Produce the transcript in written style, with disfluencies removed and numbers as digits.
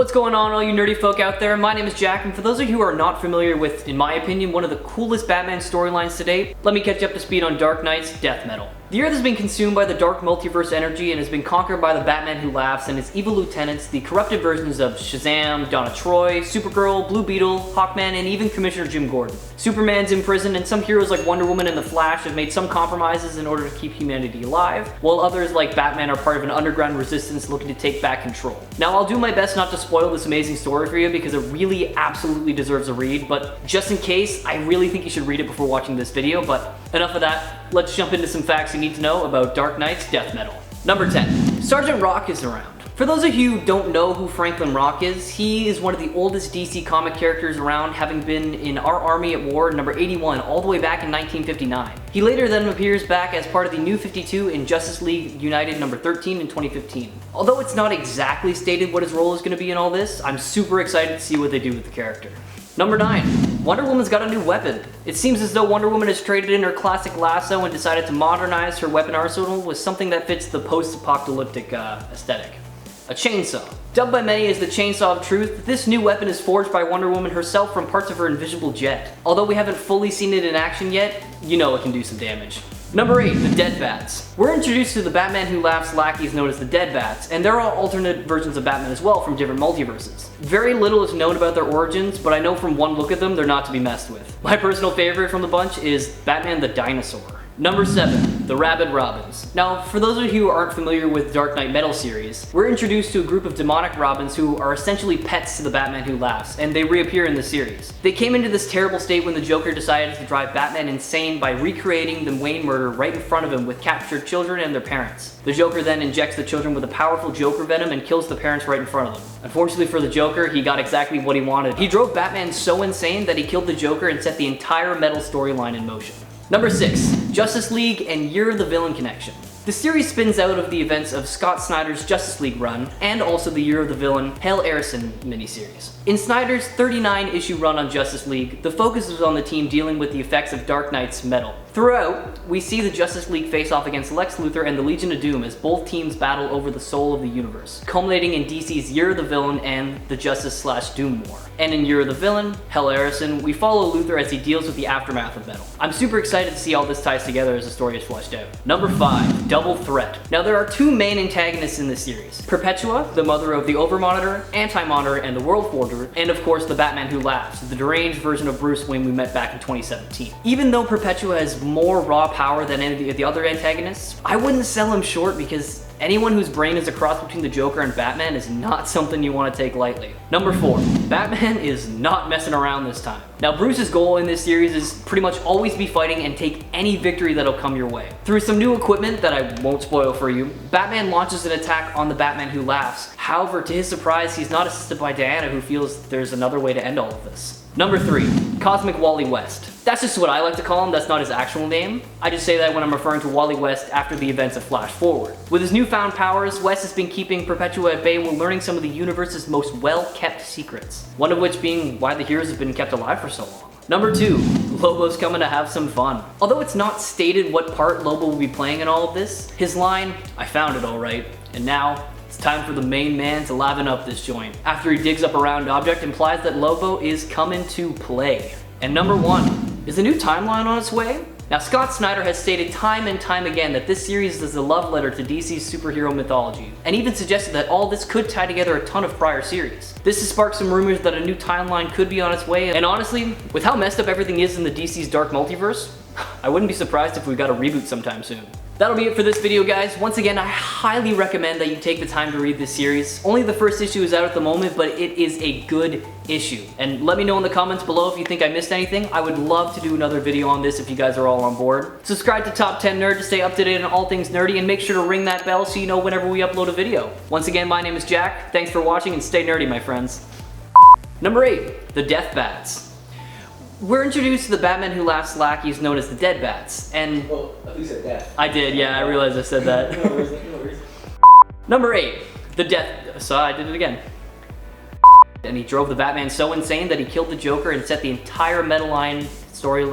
What's going on, all you nerdy folk out there? My name is Jack, and for those of you who are not familiar with, in my opinion, one of the coolest Batman storylines to date, let me catch you up to speed on Dark Knight's death metal. The Earth has been consumed by the dark multiverse energy and has been conquered by the Batman Who Laughs and his evil lieutenants, the corrupted versions of Shazam, Donna Troy, Supergirl, Blue Beetle, Hawkman, and even Commissioner Jim Gordon. Superman's in prison, and some heroes like Wonder Woman and the Flash have made some compromises in order to keep humanity alive, while others like Batman are part of an underground resistance looking to take back control. Now, I'll do my best not to spoil this amazing story for you because it really absolutely deserves a read, but just in case, I really think you should read it before watching this video. But enough of that, let's jump into some facts you need to know about Dark Knight's death metal. Number 10. Sergeant Rock is around. For those of you who don't know who Franklin Rock is, he is one of the oldest DC comic characters around, having been in Our Army at War number 81 all the way back in 1959. He later then appears back as part of the New 52 in Justice League United number 13 in 2015. Although it's not exactly stated what his role is going to be in all this, I'm super excited to see what they do with the character. Number 9. Wonder Woman's got a new weapon. It seems as though Wonder Woman has traded in her classic lasso and decided to modernize her weapon arsenal with something that fits the post-apocalyptic aesthetic. A chainsaw. Dubbed by many as the Chainsaw of Truth, this new weapon is forged by Wonder Woman herself from parts of her invisible jet. Although we haven't fully seen it in action yet, you know it can do some damage. Number 8. The Dead Bats. We're introduced to the Batman Who Laughs lackeys known as the Dead Bats, and they're all alternate versions of Batman as well from different multiverses. Very little is known about their origins, but I know from one look at them they're not to be messed with. My personal favorite from the bunch is Batman the Dinosaur. Number 7. The Rabid Robins. Now, for those of you who aren't familiar with Dark Knight Metal series, we're introduced to a group of demonic Robins who are essentially pets to the Batman Who Laughs, and they reappear in the series. They came into this terrible state when the Joker decided to drive Batman insane by recreating the Wayne murder right in front of him with captured children and their parents. The Joker then injects the children with a powerful Joker venom and kills the parents right in front of them. Unfortunately for the Joker, he got exactly what he wanted. He drove Batman so insane that he killed the Joker and set the entire Metal storyline in motion. Number 6. Justice League and Year of the Villain connection. The series spins out of the events of Scott Snyder's Justice League run, and also the Year of the Villain Hell Arison miniseries. In Snyder's 39-issue run on Justice League, the focus was on the team dealing with the effects of Dark Knight's metal. Throughout, we see the Justice League face off against Lex Luthor and the Legion of Doom as both teams battle over the soul of the universe, culminating in DC's Year of the Villain and the Justice/Doom War. And in Year of the Villain, Hell Arison, we follow Luthor as he deals with the aftermath of metal. I'm super excited to see all this ties together as the story is fleshed out. Number 5. Double Threat. Now, there are two main antagonists in this series. Perpetua, the mother of the Over-Monitor, Anti-Monitor, and the World Forger, and of course the Batman Who Laughs, the deranged version of Bruce Wayne we met back in 2017. Even though Perpetua has more raw power than any of the other antagonists, I wouldn't sell him short because anyone whose brain is a cross between the Joker and Batman is not something you want to take lightly. Number 4. Batman is not messing around this time. Now, Bruce's goal in this series is pretty much always be fighting and take any victory that'll come your way. Through some new equipment that I won't spoil for you, Batman launches an attack on the Batman Who Laughs. However, to his surprise, he's not assisted by Diana, who feels there's another way to end all of this. Number 3. Cosmic Wally West. That's just what I like to call him, that's not his actual name. I just say that when I'm referring to Wally West after the events of Flash Forward. With his newfound powers, West has been keeping Perpetua at bay while learning some of the universe's most well-kept secrets. One of which being why the heroes have been kept alive for so long. Number 2. Lobo's coming to have some fun. Although it's not stated what part Lobo will be playing in all of this, his line, "I found it alright, and now it's time for the main man to liven up this joint," after he digs up a round object, implies that Lobo is coming to play. And number 1. Is a new timeline on its way? Now, Scott Snyder has stated time and time again that this series is a love letter to DC's superhero mythology, and even suggested that all this could tie together a ton of prior series. This has sparked some rumors that a new timeline could be on its way, and honestly, with how messed up everything is in the DC's dark multiverse, I wouldn't be surprised if we got a reboot sometime soon. That'll be it for this video, guys. Once again, I highly recommend that you take the time to read this series. Only the first issue is out at the moment, but it is a good issue. And let me know in the comments below if you think I missed anything. I would love to do another video on this if you guys are all on board. Subscribe to Top 10 Nerd to stay up to date on all things nerdy, and make sure to ring that bell so you know whenever we upload a video. Once again, my name is Jack. Thanks for watching, and stay nerdy, my friends. Number 8. The Death Bats. We're introduced to the Batman Who Laughs lackeys known as the Dead Bats, and... Well, at least said that. I did, yeah, I realized I said that. No worries. Number 8. The Death... So I did it again. And he drove the Batman so insane that he killed the Joker and set the entire Metal Line story...